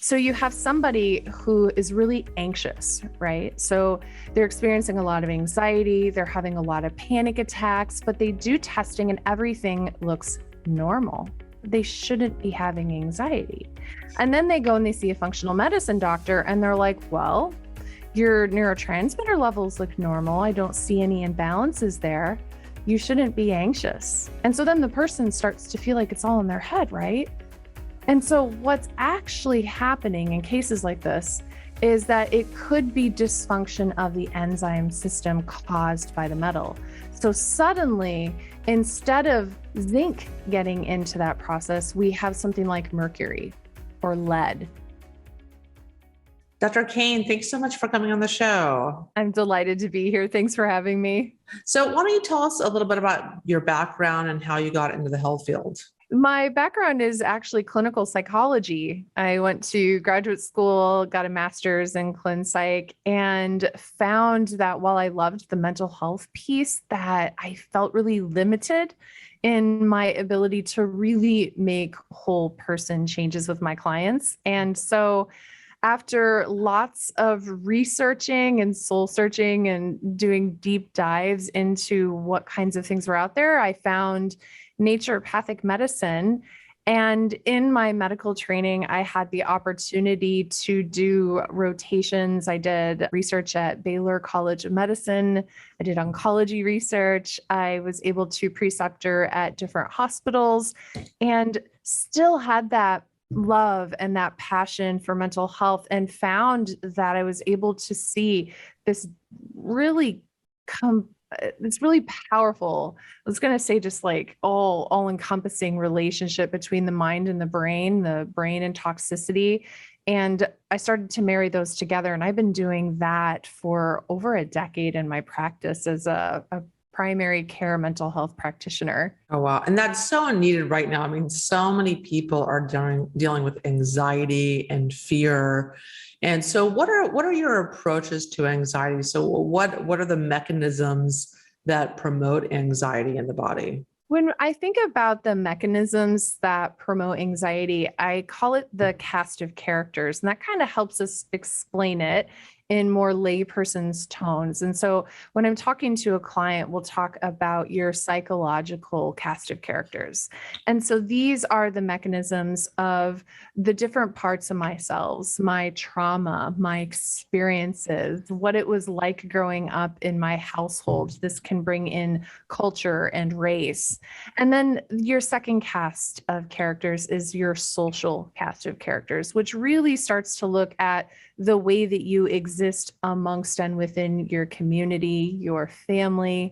So you have somebody who is really anxious, right? So they're experiencing a lot of anxiety, they're having a lot of panic attacks, but they do testing and everything looks normal. They shouldn't be having anxiety. And then they go and they see a functional medicine doctor and they're like, well, your neurotransmitter levels look normal. I don't see any imbalances there. You shouldn't be anxious. And so then the person starts to feel like it's all in their head, right? And so what's actually happening in cases like this is that it could be dysfunction of the enzyme system caused by the metal. So suddenly, instead of zinc getting into that process, we have something like mercury or lead. Dr. Cain, thanks so much for coming on the show. I'm delighted to be here. Thanks for having me. So why don't you tell us a little bit about your background and how you got into the health field? My background is actually clinical psychology. I went to graduate school, got a master's in clin psych, and found that while I loved the mental health piece, that I felt really limited in my ability to really make whole person changes with my clients. And so after lots of researching and soul searching and doing deep dives into what kinds of things were out there, I found naturopathic medicine. And in my medical training, I had the opportunity to do rotations. I did research at Baylor College of Medicine. I did oncology research. I was able to preceptor at different hospitals and still had that love and that passion for mental health, and found that I was able to see this really it's really powerful. I was going to say just like all encompassing relationship between the mind and the brain and toxicity. And I started to marry those together. And I've been doing that for over a decade in my practice as a primary care mental health practitioner. Oh, wow. And that's so needed right now. I mean, so many people are dealing with anxiety and fear. And so what are your approaches to anxiety? So what are the mechanisms that promote anxiety in the body? When I think about the mechanisms that promote anxiety, I call it the cast of characters, and that kind of helps us explain it in more layperson's tones. And so when I'm talking to a client, we'll talk about your psychological cast of characters. And so these are the mechanisms of the different parts of myself, my trauma, my experiences, what it was like growing up in my household. This can bring in culture and race. And then your second cast of characters is your social cast of characters, which really starts to look at the way that you exist amongst and within your community, your family,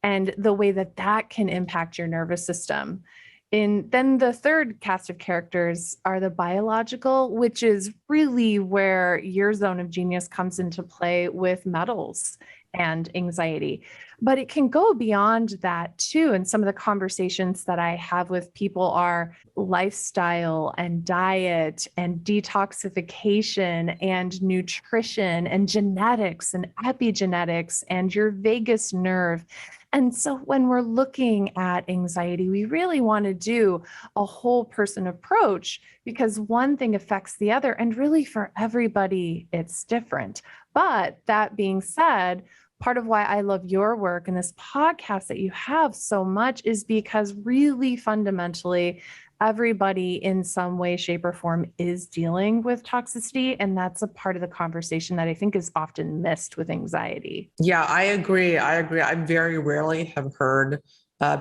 and the way that that can impact your nervous system. And then the third cast of characters are the biological, which is really where your zone of genius comes into play with metals and anxiety. But it can go beyond that too. And some of the conversations that I have with people are lifestyle and diet and detoxification and nutrition and genetics and epigenetics and your vagus nerve. And so when we're looking at anxiety, we really want to do a whole person approach, because one thing affects the other. And really for everybody, it's different. But that being said, part of why I love your work and this podcast that you have so much is because really fundamentally, everybody in some way, shape, or form is dealing with toxicity. And that's a part of the conversation that I think is often missed with anxiety. Yeah, I agree. I very rarely have heard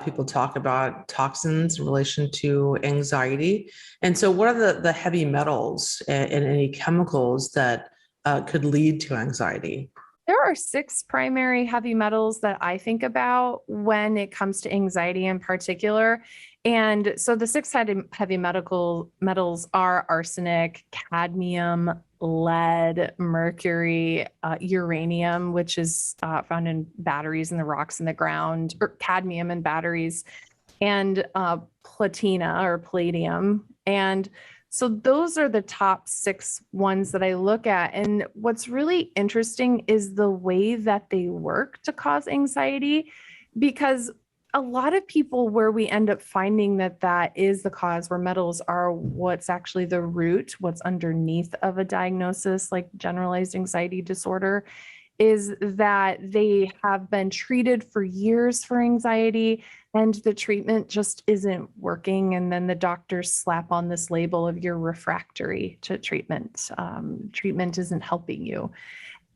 people talk about toxins in relation to anxiety. And so what are the heavy metals and any chemicals that could lead to anxiety? There are 6 primary heavy metals that I think about when it comes to anxiety in particular. And so the 6 heavy metals are arsenic, cadmium, lead, mercury, uranium, which is found in batteries and the rocks in the ground, or cadmium in batteries, and platina or palladium. And so those are the top 6 ones that I look at. And what's really interesting is the way that they work to cause anxiety, because a lot of people where we end up finding that that is the cause, where metals are what's actually the root, what's underneath of a diagnosis like generalized anxiety disorder, is that they have been treated for years for anxiety and the treatment just isn't working. And then the doctors slap on this label of you're refractory to treatment. Treatment isn't helping you.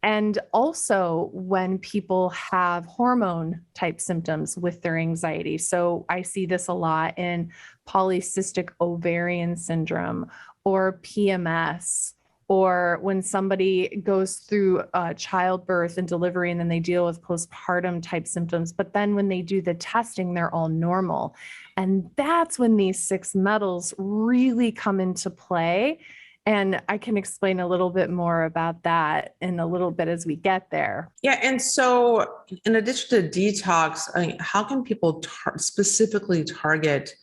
And also when people have hormone type symptoms with their anxiety. So I see this a lot in polycystic ovarian syndrome or PMS, or when somebody goes through childbirth and delivery and then they deal with postpartum type symptoms. But then when they do the testing, they're all normal. And that's when these six metals really come into play. And I can explain a little bit more about that in a little bit as we get there. Yeah. And so, in addition to detox, how can people specifically target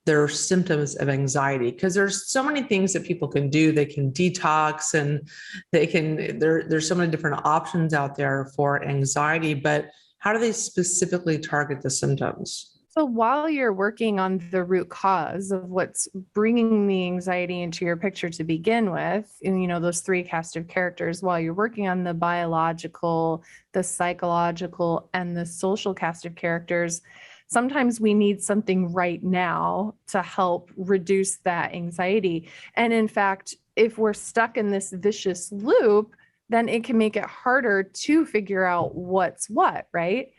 their symptoms of anxiety? Because there's so many things that people can do. They can detox, and there's so many different options out there for anxiety, but how do they specifically target the symptoms? So while you're working on the root cause of what's bringing the anxiety into your picture to begin with, and those three cast of characters, while you're working on the biological, the psychological, and the social cast of characters, sometimes we need something right now to help reduce that anxiety. And in fact, if we're stuck in this vicious loop, then it can make it harder to figure out what's what, right?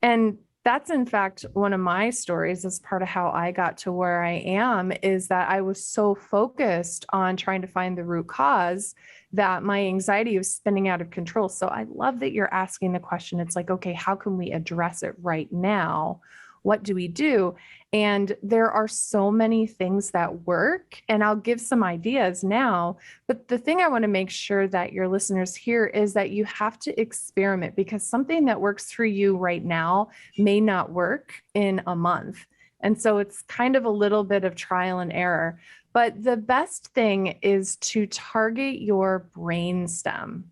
And that's in fact one of my stories as part of how I got to where I am, is that I was so focused on trying to find the root cause that my anxiety was spinning out of control. So I love that you're asking the question. It's like, okay, how can we address it right now? What do we do? And there are so many things that work, and I'll give some ideas now. But the thing I want to make sure that your listeners hear is that you have to experiment, because something that works for you right now may not work in a month. And so it's kind of a little bit of trial and error. But the best thing is to target your brainstem.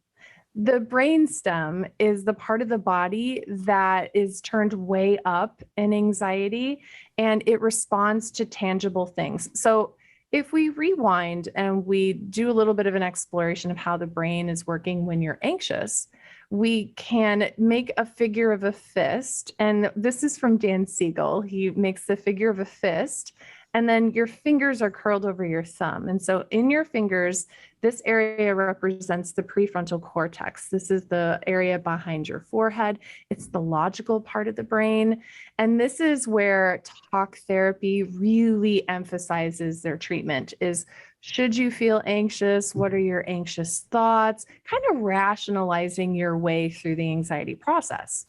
The brainstem is the part of the body that is turned way up in anxiety, and it responds to tangible things. So if we rewind and we do a little bit of an exploration of how the brain is working when you're anxious, we can make a figure of a fist. And this is from Dan Siegel. He makes the figure of a fist, and then your fingers are curled over your thumb. And so in your fingers, this area represents the prefrontal cortex. This is the area behind your forehead. It's the logical part of the brain. And this is where talk therapy really emphasizes their treatment is, should you feel anxious? What are your anxious thoughts? Kind of rationalizing your way through the anxiety process.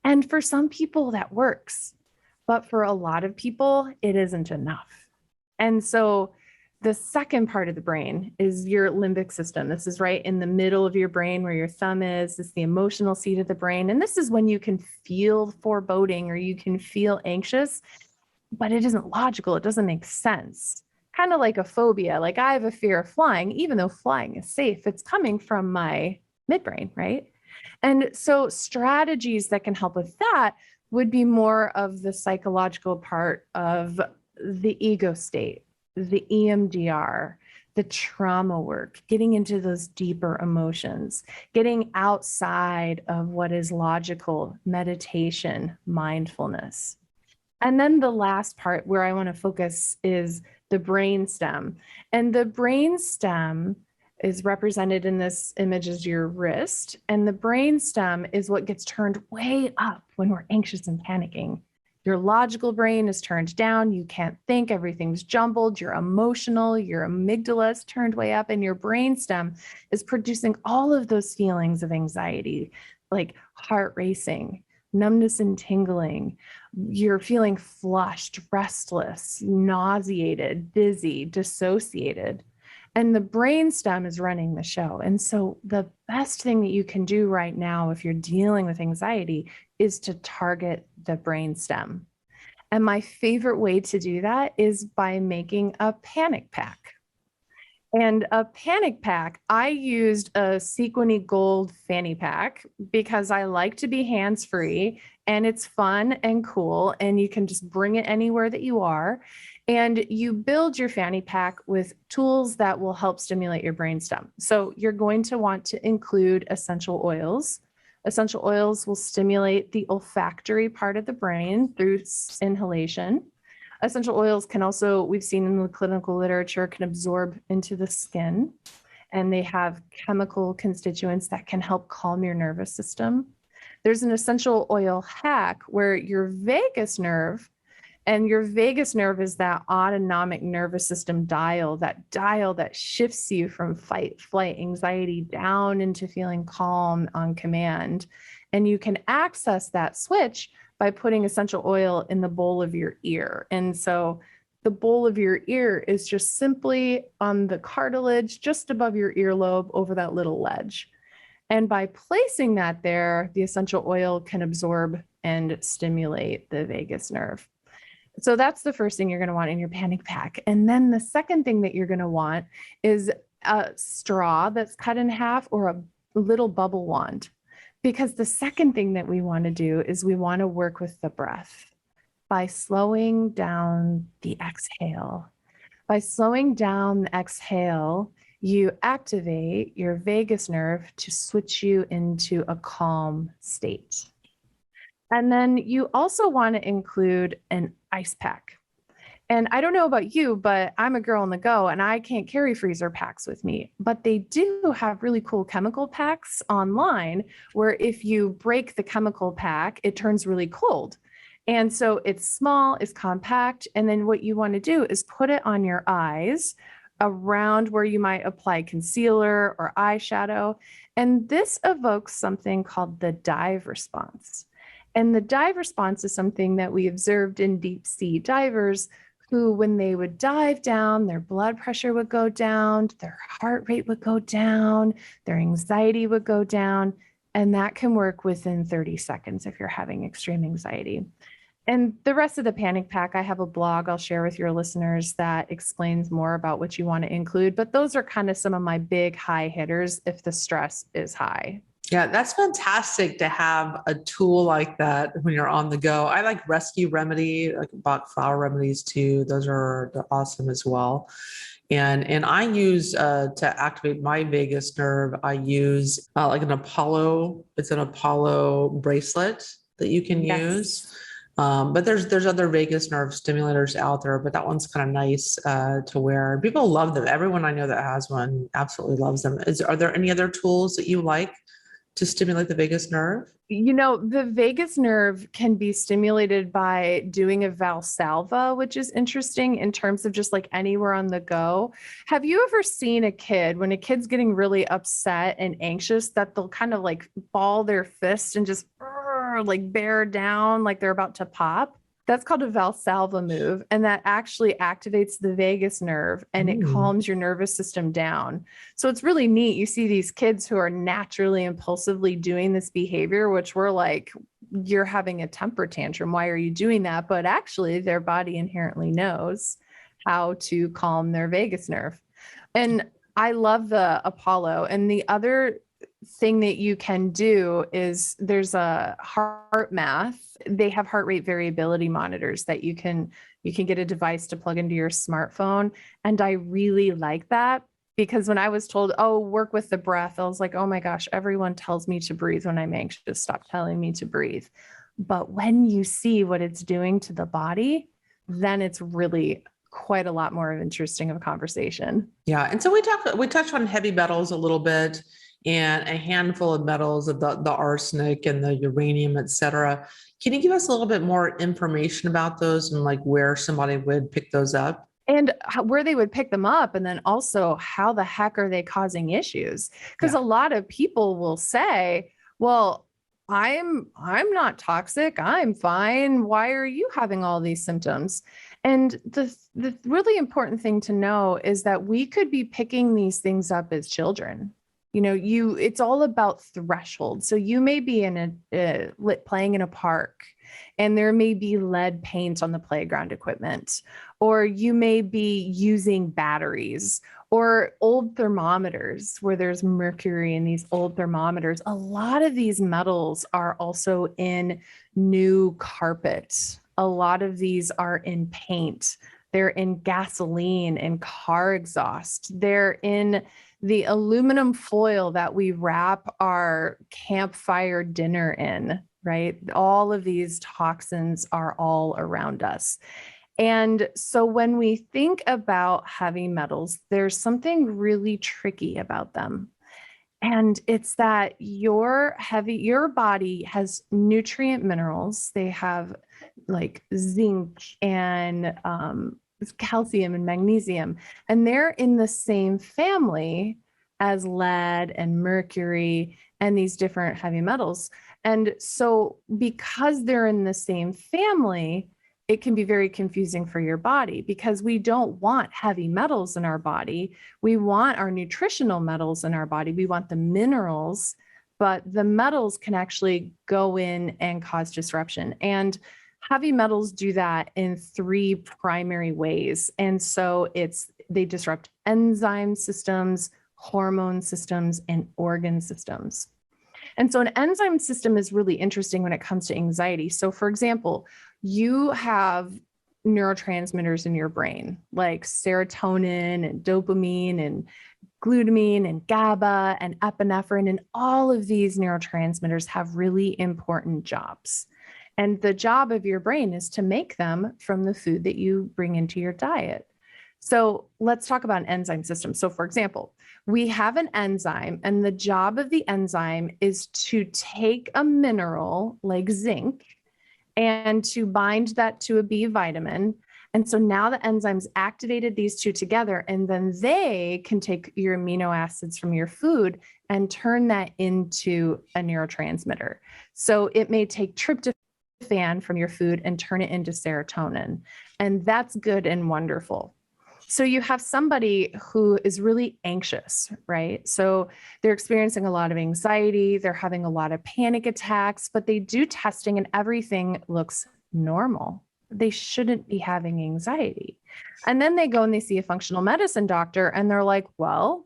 And for some people that works, but for a lot of people, it isn't enough. And so the second part of the brain is your limbic system. This is right in the middle of your brain where your thumb is. It's the emotional seat of the brain. And this is when you can feel foreboding or you can feel anxious, but it isn't logical. It doesn't make sense. Kind of like a phobia. Like I have a fear of flying, even though flying is safe. It's coming from my midbrain, right? And so strategies that can help with that would be more of the psychological part of the ego state, the EMDR, the trauma work, getting into those deeper emotions, getting outside of what is logical, meditation, mindfulness. And then the last part where I want to focus is the brainstem. And the brainstem is represented in this image as your wrist. And the brainstem is what gets turned way up when we're anxious and panicking. Your logical brain is turned down. You can't think. Everything's jumbled. You're emotional. Your amygdala is turned way up. And your brainstem is producing all of those feelings of anxiety, like heart racing, numbness and tingling. You're feeling flushed, restless, nauseated, dizzy, dissociated. And the brainstem is running the show. And so the best thing that you can do right now if you're dealing with anxiety is to target the brainstem. And my favorite way to do that is by making a panic pack. And a panic pack, I used a Sequiny Gold fanny pack because I like to be hands-free and it's fun and cool, and you can just bring it anywhere that you are. And you build your fanny pack with tools that will help stimulate your brainstem. So you're going to want to include essential oils. Essential oils will stimulate the olfactory part of the brain through inhalation. Essential oils can also, we've seen in the clinical literature, can absorb into the skin, and they have chemical constituents that can help calm your nervous system. There's an essential oil hack where your vagus nerve, and your vagus nerve is that autonomic nervous system dial that shifts you from fight, flight, anxiety down into feeling calm on command. And you can access that switch by putting essential oil in the bowl of your ear. And so the bowl of your ear is just simply on the cartilage just above your earlobe over that little ledge. And by placing that there, the essential oil can absorb and stimulate the vagus nerve. So that's the first thing you're going to want in your panic pack. And then the second thing that you're going to want is a straw that's cut in half or a little bubble wand. Because the second thing that we want to do is we want to work with the breath by slowing down the exhale. By slowing down the exhale, you activate your vagus nerve to switch you into a calm state. And then you also want to include an ice pack. And I don't know about you, but I'm a girl on the go and I can't carry freezer packs with me. But they do have really cool chemical packs online where if you break the chemical pack, it turns really cold. And so it's small, it's compact. And then what you want to do is put it on your eyes around where you might apply concealer or eyeshadow. And this evokes something called the dive response. And the dive response is something that we observed in deep sea divers who, when they would dive down, their blood pressure would go down, their heart rate would go down, their anxiety would go down. And that can work within 30 seconds if you're having extreme anxiety. And the rest of the panic pack, I have a blog I'll share with your listeners that explains more about what you want to include. But those are kind of some of my big high hitters if the stress is high. Yeah, that's fantastic to have a tool like that when you're on the go. I like Rescue Remedy, like Bach flower remedies too. They're awesome as well. And I use to activate my vagus nerve, I use like an Apollo. It's an Apollo bracelet that you can use. But there's other vagus nerve stimulators out there, but that one's kind of nice to wear. People love them. Everyone I know that has one absolutely loves them. Are there any other tools that you like to stimulate the vagus nerve? You know, the vagus nerve can be stimulated by doing a Valsalva, which is interesting in terms of just like anywhere on the go. Have you ever seen a kid, when a kid's getting really upset and anxious, that they'll kind of like ball their fist and just like bear down like they're about to pop? That's called a Valsalva move. And that actually activates the vagus nerve and it calms your nervous system down. So it's really neat. You see these kids who are naturally impulsively doing this behavior, which we're like, you're having a temper tantrum. Why are you doing that? But actually their body inherently knows how to calm their vagus nerve. And I love the Apollo. And the other thing that you can do is there's a heart math. They have heart rate variability monitors that you can get a device to plug into your smartphone. And I really like that because when I was told, oh, work with the breath, I was like, oh my gosh, everyone tells me to breathe when I'm anxious. Stop telling me to breathe. But when you see what it's doing to the body, then it's really quite a lot more interesting of a conversation. Yeah. And so we touched on heavy metals a little bit, and a handful of metals, the arsenic and the uranium, et cetera. Can you give us a little bit more information about those and like where somebody would pick those up? And where they would pick them up, and then also how the heck are they causing issues? Because a lot of people will say, well, I'm not toxic. I'm fine. Why are you having all these symptoms? And the really important thing to know is that we could be picking these things up as children. You know, it's all about threshold. So you may be playing in a park and there may be lead paint on the playground equipment, or you may be using batteries, or old thermometers where there's mercury in these old thermometers. A lot of these metals are also in new carpet. A lot of these are in paint. They're in gasoline and car exhaust. They're in the aluminum foil that we wrap our campfire dinner in, right? All of these toxins are all around us. And so when we think about heavy metals, there's something really tricky about them. And it's that your body has nutrient minerals. They have like zinc and calcium and magnesium, and they're in the same family as lead and mercury and these different heavy metals. And so because they're in the same family, it can be very confusing for your body because we don't want heavy metals in our body. We want our nutritional metals in our body. We want the minerals, but the metals can actually go in and cause disruption. And heavy metals do that in three primary ways. And so they disrupt enzyme systems, hormone systems, and organ systems. And so an enzyme system is really interesting when it comes to anxiety. So for example, you have neurotransmitters in your brain, like serotonin and dopamine and glutamine and GABA and epinephrine, and all of these neurotransmitters have really important jobs. And the job of your brain is to make them from the food that you bring into your diet. So let's talk about an enzyme system. So for example, we have an enzyme, and the job of the enzyme is to take a mineral like zinc and to bind that to a B vitamin. And so now the enzymes activated these two together, and then they can take your amino acids from your food and turn that into a neurotransmitter. So it may take tryptophan from your food and turn it into serotonin. And that's good and wonderful. So you have somebody who is really anxious, right? So they're experiencing a lot of anxiety, they're having a lot of panic attacks, but they do testing and everything looks normal. They shouldn't be having anxiety. And then they go and they see a functional medicine doctor and they're like, well,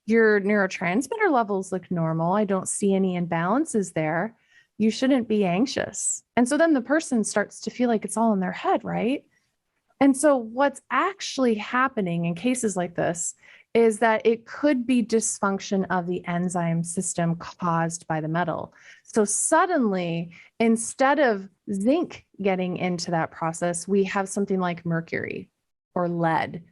your neurotransmitter levels look normal. I don't see any imbalances there. You shouldn't be anxious. And so then the person starts to feel like it's all in their head, right? And so what's actually happening in cases like this is that it could be dysfunction of the enzyme system caused by the metal. So suddenly, instead of zinc getting into that process, we have something like mercury or lead.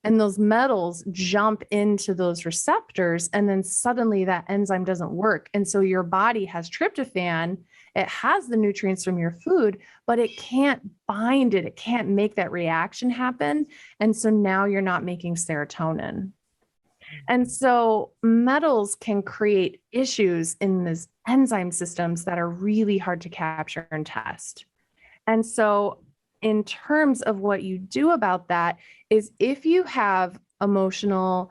And those metals jump into those receptors, and then suddenly that enzyme doesn't work. And so your body has tryptophan, it has the nutrients from your food, but it can't bind it. It can't make that reaction happen. And so now you're not making serotonin. And so metals can create issues in these enzyme systems that are really hard to capture and test. And so in terms of what you do about that is if you have emotional,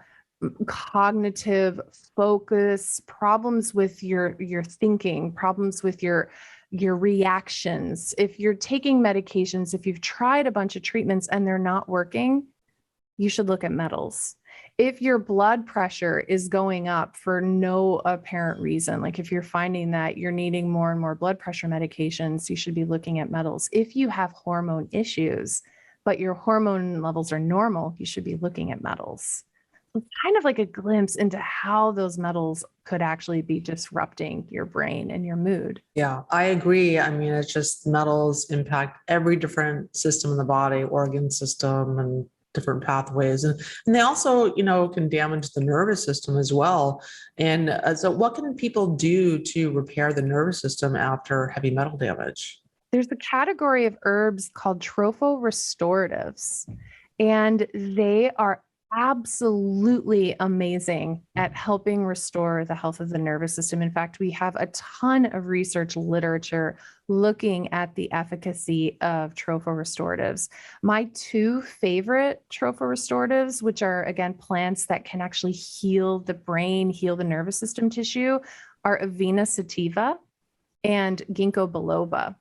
cognitive focus, problems with your thinking, problems with your reactions, if you're taking medications, if you've tried a bunch of treatments and they're not working, you should look at metals. If your blood pressure is going up for no apparent reason, like if you're finding that you're needing more and more blood pressure medications, you should be looking at metals. If you have hormone issues, but your hormone levels are normal, you should be looking at metals. It's kind of like a glimpse into how those metals could actually be disrupting your brain and your mood. Yeah, I agree. I mean, it's just metals impact every different system in the body, organ system, and different pathways. And they also, can damage the nervous system as well. And so what can people do to repair the nervous system after heavy metal damage? There's a category of herbs called trophorestoratives, and they are absolutely amazing at helping restore the health of the nervous system. In fact, we have a ton of research literature looking at the efficacy of trophorestoratives. My two favorite trophorestoratives, which are again plants that can actually heal the brain, heal the nervous system tissue, are Avena sativa and Ginkgo biloba.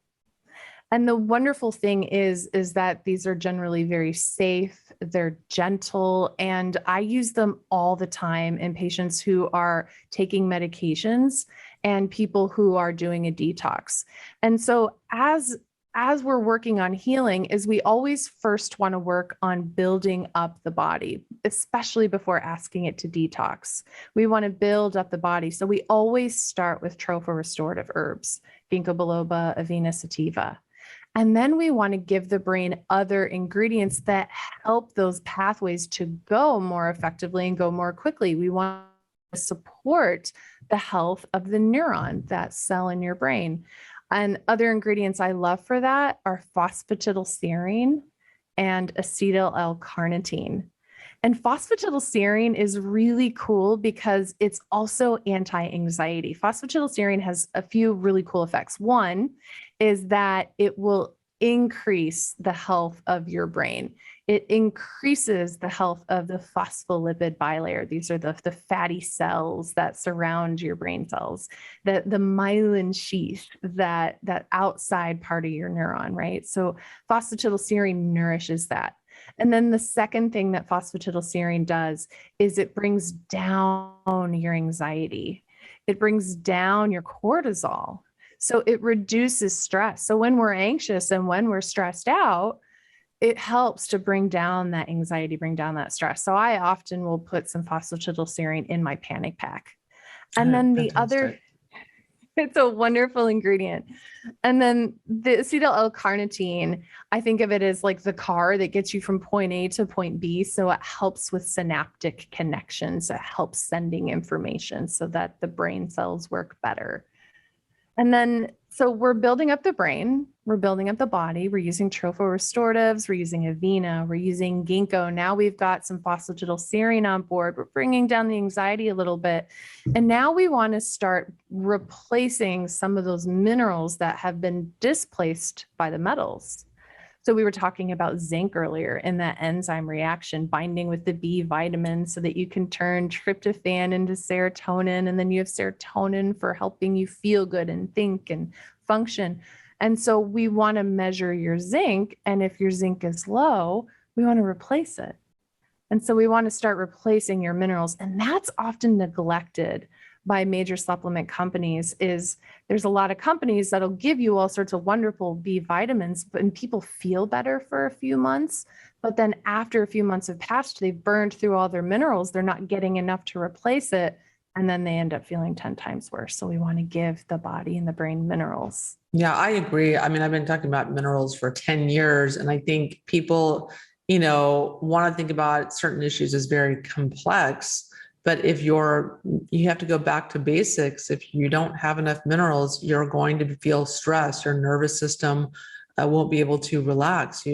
And the wonderful thing is that these are generally very safe, they're gentle, and I use them all the time in patients who are taking medications and people who are doing a detox. And so as we're working on healing is we always first want to work on building up the body, especially before asking it to detox. We want to build up the body. So we always start with tropho-restorative herbs, ginkgo biloba, avena sativa. And then we want to give the brain other ingredients that help those pathways to go more effectively and go more quickly. We want to support the health of the neuron, that cell in your brain. And other ingredients I love for that are phosphatidylserine and acetyl L-carnitine. And phosphatidylserine is really cool because it's also anti-anxiety. Phosphatidylserine has a few really cool effects. One is that it will increase the health of your brain. It increases the health of the phospholipid bilayer. These are the fatty cells that surround your brain cells, the myelin sheath, that outside part of your neuron, right? So phosphatidylserine nourishes that. And then the second thing that phosphatidylserine does is it brings down your anxiety. It brings down your cortisol. So it reduces stress. So when we're anxious and when we're stressed out, it helps to bring down that anxiety, bring down that stress. So I often will put some phosphatidylserine in my panic pack. And then the other, it's a wonderful ingredient. And then the acetyl L-carnitine, I think of it as like the car that gets you from point A to point B. So it helps with synaptic connections. It helps sending information so that the brain cells work better. And then, so we're building up the brain, we're building up the body, we're using tropho-restoratives, we're using avena, we're using ginkgo. Now we've got some phosphatidylserine on board. We're bringing down the anxiety a little bit. And now we want to start replacing some of those minerals that have been displaced by the metals. So we were talking about zinc earlier in that enzyme reaction, binding with the B vitamins so that you can turn tryptophan into serotonin, and then you have serotonin for helping you feel good and think and function. And so we want to measure your zinc, and if your zinc is low, we want to replace it. And so we want to start replacing your minerals, and that's often neglected by major supplement companies. Is there's a lot of companies that'll give you all sorts of wonderful B vitamins, and people feel better for a few months. But then after a few months have passed, they've burned through all their minerals. They're not getting enough to replace it. And then they end up feeling 10 times worse. So we want to give the body and the brain minerals. Yeah, I agree. I mean, I've been talking about minerals for 10 years, and I think people, want to think about certain issues as very complex. But if you have to go back to basics. If you don't have enough minerals, you're going to feel stress. Your nervous system won't be able to relax.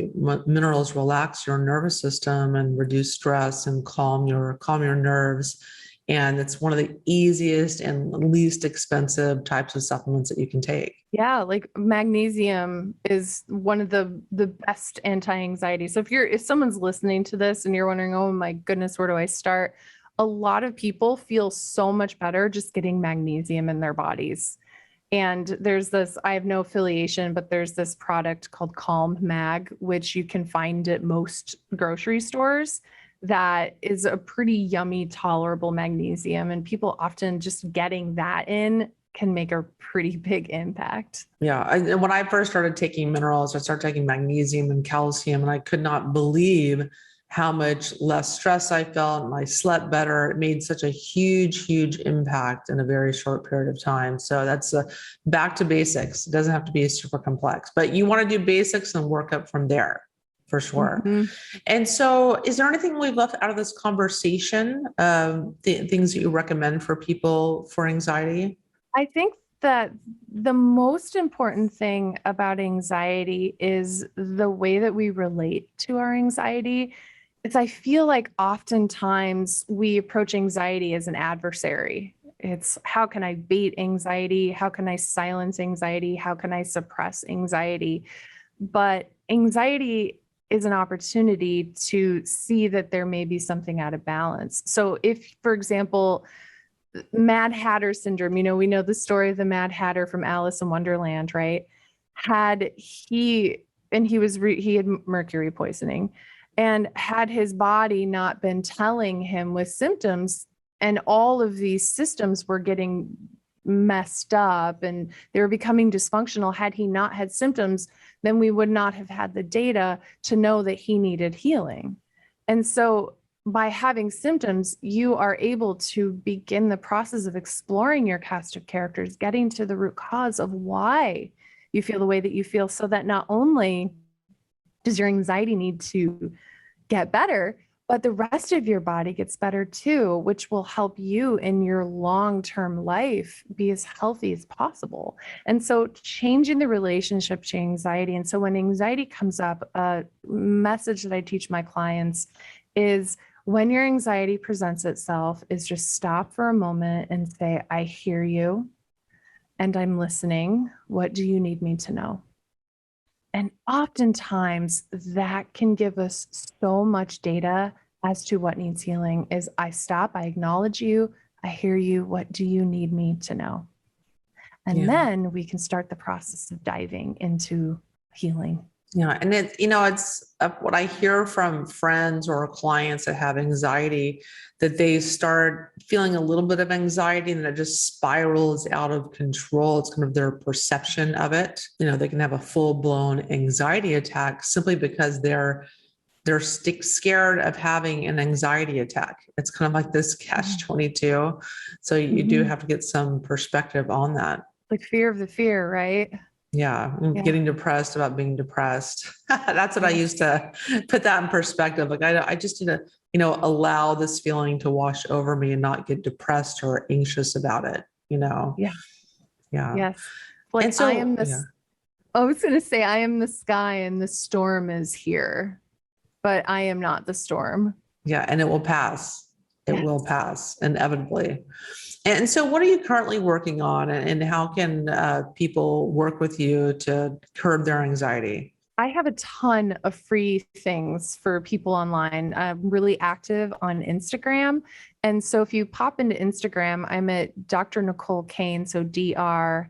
Minerals relax your nervous system and reduce stress and calm your nerves. And it's one of the easiest and least expensive types of supplements that you can take. Yeah, like magnesium is one of the best anti-anxiety. So if someone's listening to this and you're wondering, oh my goodness, where do I start? A lot of people feel so much better just getting magnesium in their bodies. And there's this, I have no affiliation, but there's this product called Calm Mag, which you can find at most grocery stores, that is a pretty yummy, tolerable magnesium. And people often just getting that in can make a pretty big impact. Yeah. And when I first started taking minerals, I started taking magnesium and calcium, and I could not believe how much less stress I felt, and I slept better. It made such a huge, huge impact in a very short period of time. So that's back to basics. It doesn't have to be super complex, but you want to do basics and work up from there for sure. Mm-hmm. And so is there anything we've left out of this conversation? Things that you recommend for people for anxiety? I think that the most important thing about anxiety is the way that we relate to our anxiety. I feel like oftentimes we approach anxiety as an adversary. It's how can I bait anxiety? How can I silence anxiety? How can I suppress anxiety? But anxiety is an opportunity to see that there may be something out of balance. So if, for example, Mad Hatter syndrome, we know the story of the Mad Hatter from Alice in Wonderland, right? had he, and he had mercury poisoning, and had his body not been telling him with symptoms, and all of these systems were getting messed up and they were becoming dysfunctional. Had he not had symptoms, then we would not have had the data to know that he needed healing. And so by having symptoms, you are able to begin the process of exploring your cast of characters, getting to the root cause of why you feel the way that you feel, so that not only does your anxiety need to get better, but the rest of your body gets better too, which will help you in your long-term life be as healthy as possible. And so changing the relationship to anxiety. And so when anxiety comes up, a message that I teach my clients is, when your anxiety presents itself, is just stop for a moment and say, I hear you and I'm listening. What do you need me to know? And oftentimes that can give us so much data as to what needs healing. Is I stop, I acknowledge you, I hear you. What do you need me to know? And then we can start the process of diving into healing. Yeah. And it's what I hear from friends or clients that have anxiety, that they start feeling a little bit of anxiety and it just spirals out of control. It's kind of their perception of it. They can have a full blown anxiety attack simply because they're scared of having an anxiety attack. It's kind of like this catch-22. So you do have to get some perspective on that. Like fear of the fear, right? Yeah. Getting depressed about being depressed. That's what I used to put that in perspective. Like I just need to, allow this feeling to wash over me and not get depressed or anxious about it, Yeah. Yeah. Yes. Like, and so, I am this, I was going to say, I am the sky and the storm is here, but I am not the storm. Yeah. And it will pass. It will pass inevitably. And so what are you currently working on, and how can people work with you to curb their anxiety? I have a ton of free things for people online. I'm really active on Instagram. And so if you pop into Instagram, I'm at Dr. Nicole Cain. So DrNicoleCain.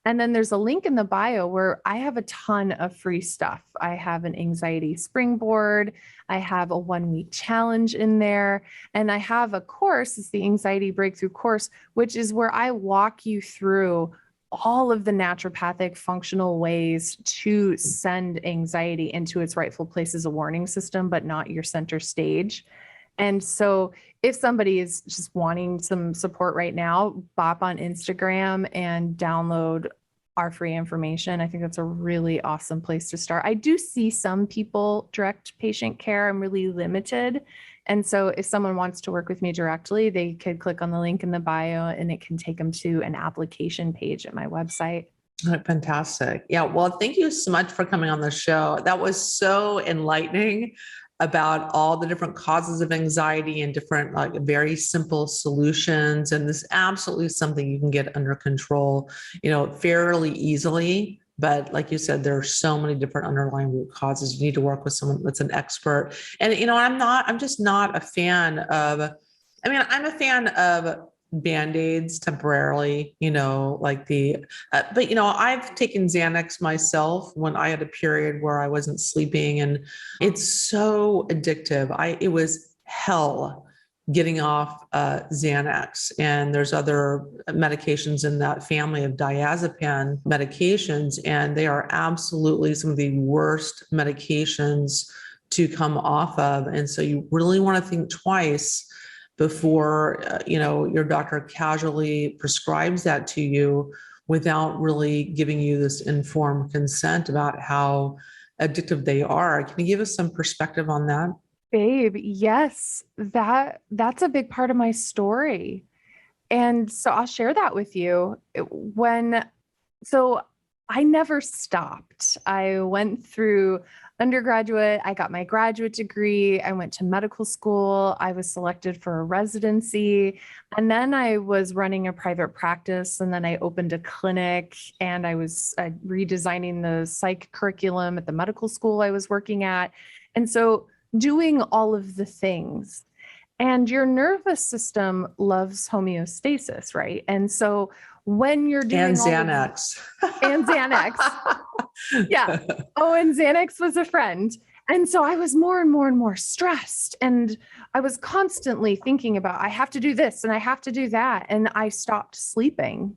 And then there's a link in the bio where I have a ton of free stuff. I have an anxiety springboard. I have a 1-week challenge in there. And I have a course, it's the Anxiety Breakthrough course, which is where I walk you through all of the naturopathic functional ways to send anxiety into its rightful place as a warning system, but not your center stage. And so if somebody is just wanting some support right now, bop on Instagram and download our free information. I think that's a really awesome place to start. I do see some people direct patient care. I'm really limited. And so if someone wants to work with me directly, they could click on the link in the bio and it can take them to an application page at my website. Fantastic. Yeah. Well, thank you so much for coming on the show. That was so enlightening about all the different causes of anxiety and different, like, very simple solutions. And this is absolutely something you can get under control, fairly easily. But like you said, there are so many different underlying root causes. You need to work with someone that's an expert. And, I'm just not a fan of, I'm a fan of Band-Aids temporarily, but I've taken Xanax myself when I had a period where I wasn't sleeping, and it's so addictive. It was hell getting off Xanax. And there's other medications in that family of diazepam medications, and they are absolutely some of the worst medications to come off of. And so you really want to think twice before your doctor casually prescribes that to you without really giving you this informed consent about how addictive they are. Can you give us some perspective on that? Babe, yes, that's a big part of my story. And so I'll share that with you. So I never stopped. I went through undergraduate, I got my graduate degree, I went to medical school, I was selected for a residency, and then I was running a private practice, and then I opened a clinic, and I was redesigning the psych curriculum at the medical school I was working at. And so doing all of the things. And your nervous system loves homeostasis, right? And so when you're And doing all of Xanax. and Xanax. Yeah. Oh, and Xanax was a friend. And so I was more and more and more stressed. And I was constantly thinking about, I have to do this and I have to do that. And I stopped sleeping.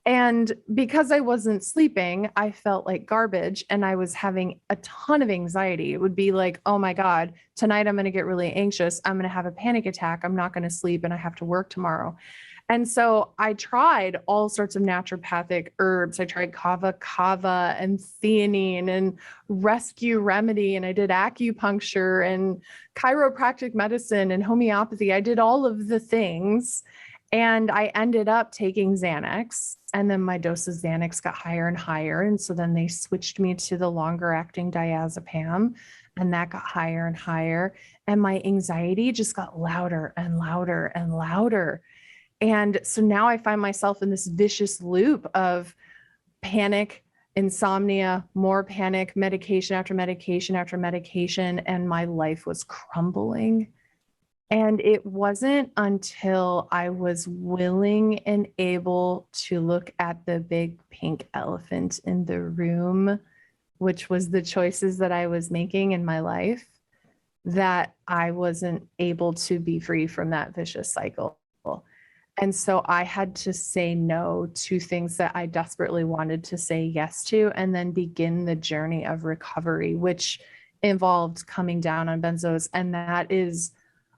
And because I wasn't sleeping, I felt like garbage and I was having a ton of anxiety. It would be like, oh my God, tonight I'm going to get really anxious. I'm going to have a panic attack. I'm not going to sleep and I have to work tomorrow. And so I tried all sorts of naturopathic herbs. I tried kava and theanine and rescue remedy. And I did acupuncture and chiropractic medicine and homeopathy. I did all of the things. And I ended up taking Xanax. And then my dose of Xanax got higher and higher. And so then they switched me to the longer acting diazepam. And that got higher and higher. And my anxiety just got louder and louder and louder. And so now I find myself in this vicious loop of panic, insomnia, more panic, medication after medication after medication, and my life was crumbling. And it wasn't until I was willing and able to look at the big pink elephant in the room, which was the choices that I was making in my life, that I wasn't able to be free from that vicious cycle. And so I had to say no to things that I desperately wanted to say yes to, and then begin the journey of recovery, which involved coming down on benzos. And that is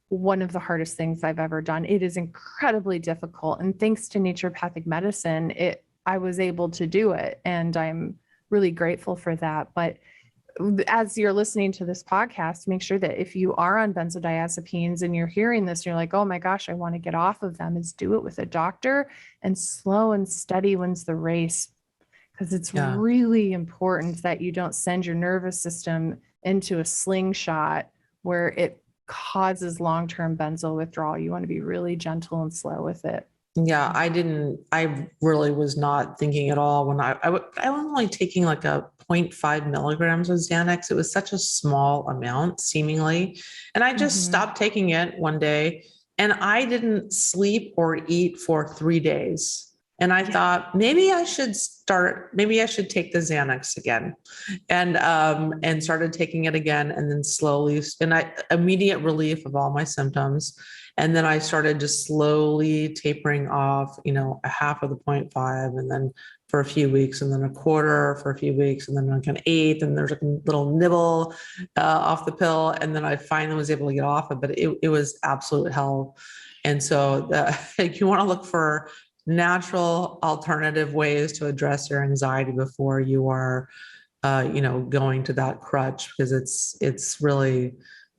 one of the hardest things I've ever done. It is incredibly difficult. And thanks to naturopathic medicine, I was able to do it. And I'm really grateful for that. But as you're listening to this podcast, make sure that if you are on benzodiazepines and you're hearing this, and you're like, oh my gosh, I want to get off of them, is do it with a doctor, and slow and steady wins the race. Because it's really important that you don't send your nervous system into a slingshot where it causes long-term benzo withdrawal. You want to be really gentle and slow with it. Yeah, I really was not thinking at all when I was only taking like a 0.5 milligrams of Xanax. It was such a small amount seemingly. And I just stopped taking it one day and I didn't sleep or eat for 3 days. And I thought maybe I should take the Xanax again, and started taking it again, and then slowly, and immediate relief of all my symptoms. And then I started just slowly tapering off, a half of the 0.5, and then for a few weeks, and then a quarter for a few weeks, and then like an eighth, and there's a little nibble off the pill. And then I finally was able to get off it, but it was absolute hell. And so you want to look for natural alternative ways to address your anxiety before you are, going to that crutch, because it's really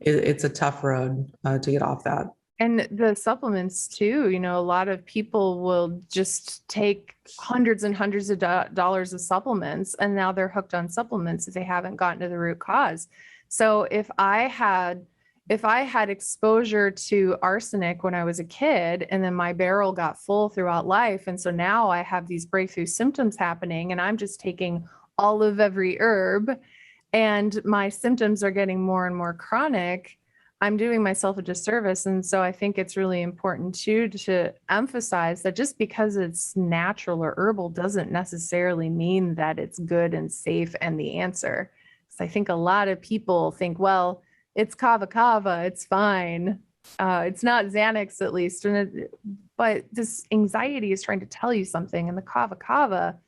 a tough road to get off that. And the supplements too, a lot of people will just take hundreds and hundreds of dollars of supplements, and now they're hooked on supplements if they haven't gotten to the root cause. So if I had exposure to arsenic when I was a kid, and then my barrel got full throughout life, and so now I have these breakthrough symptoms happening, and I'm just taking all of every herb, and my symptoms are getting more and more chronic, I'm doing myself a disservice. And so I think it's really important too to emphasize that just because it's natural or herbal doesn't necessarily mean that it's good and safe and the answer. So I think a lot of people think, well, it's kava, it's fine. It's not Xanax, at least. But this anxiety is trying to tell you something, and the kava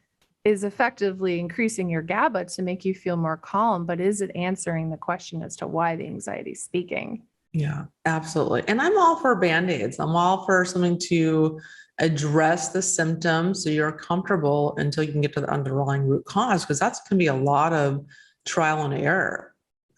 is effectively increasing your GABA to make you feel more calm, but is it answering the question as to why the anxiety is speaking? Yeah, absolutely. And I'm all for Band-Aids. I'm all for something to address the symptoms so you're comfortable until you can get to the underlying root cause, because that's going to be a lot of trial and error.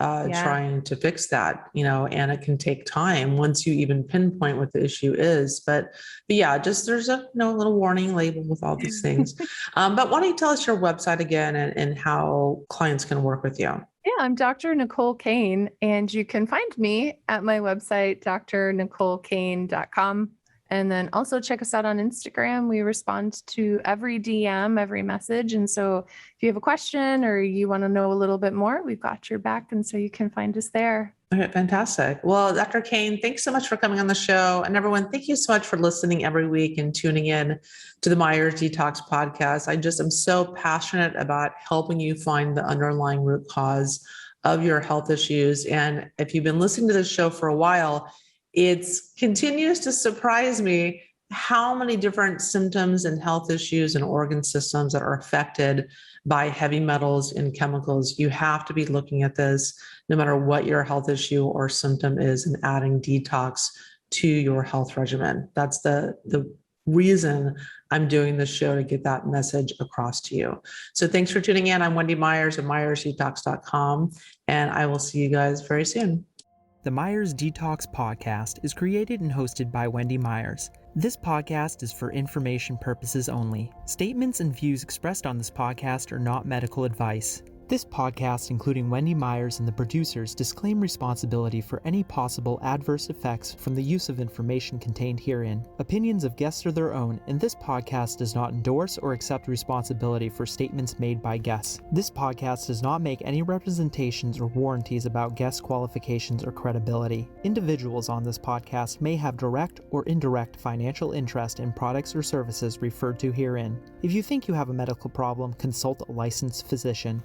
Trying to fix that, and it can take time once you even pinpoint what the issue is. But yeah, just there's a little warning label with all these things. But why don't you tell us your website again and how clients can work with you? Yeah, I'm Dr. Nicole Cain, and you can find me at my website, drnicolecain.com. And then also check us out on Instagram. We respond to every DM, every message. And so if you have a question or you want to know a little bit more, we've got your back. And so you can find us there. Okay, fantastic. Well, Dr. Cain, thanks so much for coming on the show. And everyone, thank you so much for listening every week and tuning in to the Myers Detox podcast. I just am so passionate about helping you find the underlying root cause of your health issues. And if you've been listening to this show for a while, it continues to surprise me how many different symptoms and health issues and organ systems that are affected by heavy metals and chemicals. You have to be looking at this no matter what your health issue or symptom is, and adding detox to your health regimen. That's the reason I'm doing this show, to get that message across to you. So thanks for tuning in. I'm Wendy Myers at MyersDetox.com, and I will see you guys very soon. The Myers Detox podcast is created and hosted by Wendy Myers. This podcast is for information purposes only. Statements and views expressed on this podcast are not medical advice. This podcast, including Wendy Myers and the producers, disclaim responsibility for any possible adverse effects from the use of information contained herein. Opinions of guests are their own, and this podcast does not endorse or accept responsibility for statements made by guests. This podcast does not make any representations or warranties about guest qualifications or credibility. Individuals on this podcast may have direct or indirect financial interest in products or services referred to herein. If you think you have a medical problem, consult a licensed physician.